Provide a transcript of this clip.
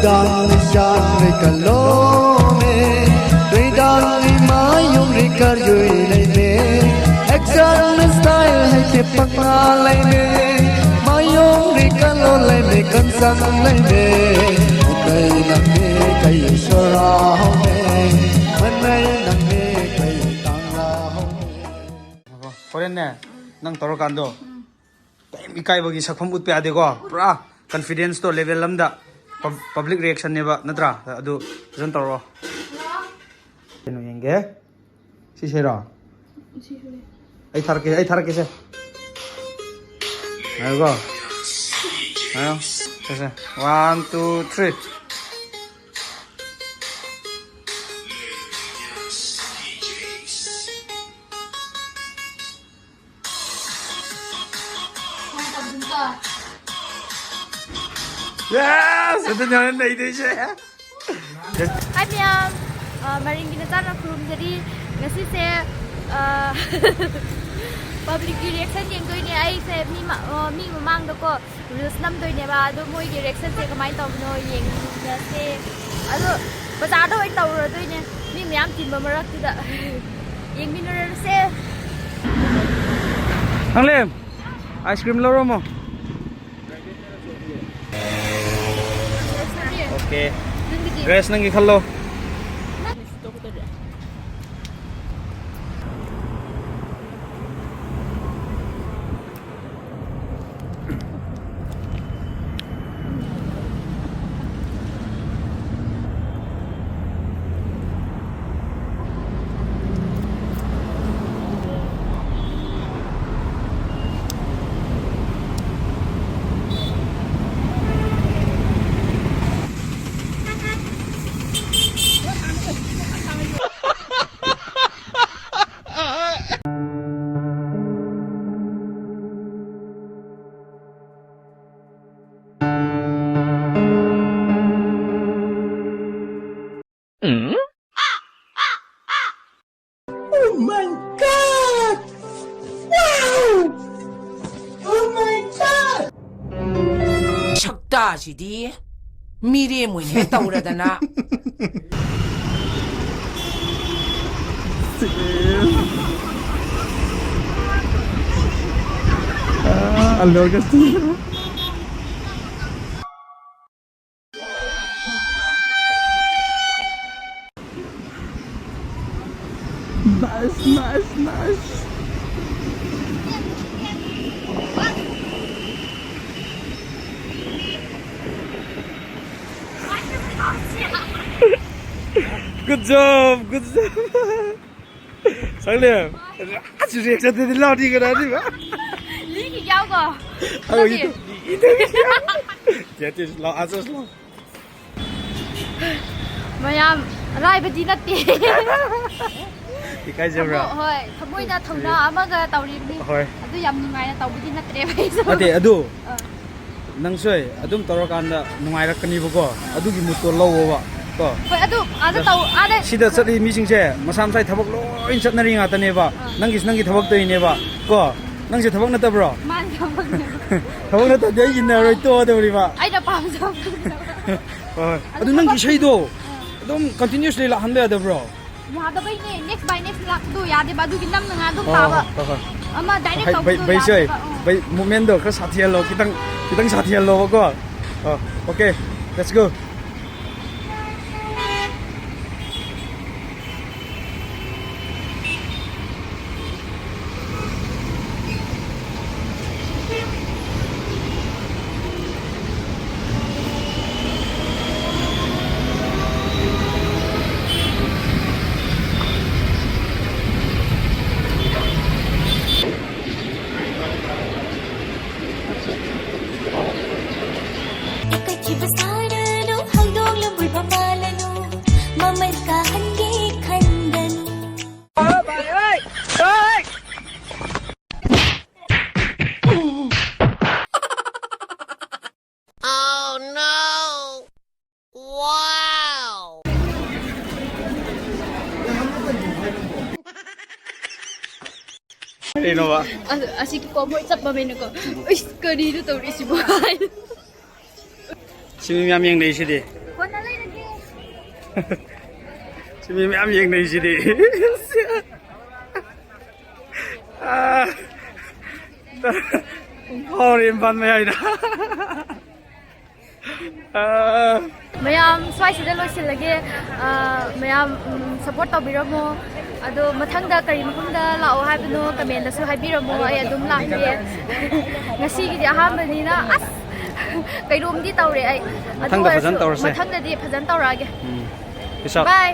done the shot like a lone. They done the mayong rikar joy me. Exam style hai ke pakna lai me. Mayong rikar lo lai me kansang lai me. Kai nang me kai shora ho me. Manai nang me kai tangla ho me. Foreigner nang torokando. Ikai bagi sakfam utpe ade ko pura confidence to level lamda public reaction neba natra adu jan toro eno yenge si sera ai tharke se ayo go ayo se 1 2 3 Yes, itu jangan dah itu saya. Hai Miam, mari kita cakap room jadi nasi saya public reaction yang tu ini, saya mi memang tu ko reels nam tu ini, baru moi reaction saya kemai tahu no yang nasi, aduh pasal tu itu tahu tu ini, mi Miam timba merak tidak, yang mi nurul saya. Anglim, ice cream loro mo. Okay. Dress nang ikhalo. Oh my God! Wow! Oh my God! 척다 시디 미래의 문 했다 오라다나 Alor kasi. Nice. Good job. Sanglim, asyik reaction tadi lah di kana ni ba? Lagi jauh ko. Oh itu. Jadi slow, slow. Miam, rai bedi nanti. Ikai jebra. Hoi, kami dah tahu na, ama ke tahu ni. Hoi. Aduh yang nungai na tahu bedi nanti apa? Ate adu. Nang soy, adum torokanda nungai rakani buko. Adu gi muto lowo ba. Ko. Hoi, aduh, ada tahu, ada. Sida sari meeting se, masam sai thabak loin chatnari nga tane ba. Nangi thabak to ine ba. Ko. Nang se thabak na ta bro. Man thabak na. Thabak na ta dai ina roi to de bri ba. Ai dah paham jawab. Adu nang gi sei do. Adum continuously la hanbe ada bro. Ya dah baik ni, next lak tu ya, dia baju kita nang adu tawa. Ama direct tahu. Bai sei, bai moment do ka sathial lo kitang sathial lo ko. Okay, let's go. Ano ba? Asik ko mo isap ba may nako. Uy, kanino to rin si Buhay. Si Miyam yang dai shi de. Ko ꯁꯤ ꯃꯤ ꯃꯌꯥꯝ ꯌꯦꯡꯅꯩꯁꯤꯗꯤ ꯐꯥꯎꯔꯦ ꯏꯝꯐꯥꯜ ꯃꯌꯥꯏꯗ ꯃꯌꯥꯝ ꯁ꯭ꯋꯥꯏꯁꯤꯗ ꯂꯣꯏꯁꯤꯜꯂꯒꯦ ꯃꯌꯥꯝ support ꯇꯧꯕꯤꯔꯝꯃꯣ ꯑꯗꯣ ꯃꯊꯪꯗ ꯀꯔꯤ ꯃꯐꯝꯗ ꯂꯥꯛꯑꯣ ꯍꯥꯏꯕꯅꯣ ꯀꯃꯦꯟꯗꯁꯨ ꯍꯥꯏꯕꯤꯔꯝꯃꯣ ꯑꯩ ꯑꯗꯨꯝ ꯂꯥꯛꯀꯦ ꯉꯁꯤꯒꯤꯗꯤ ꯑꯍꯥꯟꯕꯅꯤꯅ ꯑꯁ ꯀꯩꯅꯣꯝꯗꯤ ꯇꯧꯔꯦ ꯑꯩ ꯑꯗꯨ ꯃꯊꯪꯗ ꯐꯖꯅ ꯑꯣꯏꯔꯁꯨ ꯇꯧꯔꯁꯦ. ꯃꯊꯪꯗꯗꯤ ꯐꯖꯅ ꯇꯧꯔꯛꯑꯒꯦ Peace out. ꯕꯥꯏ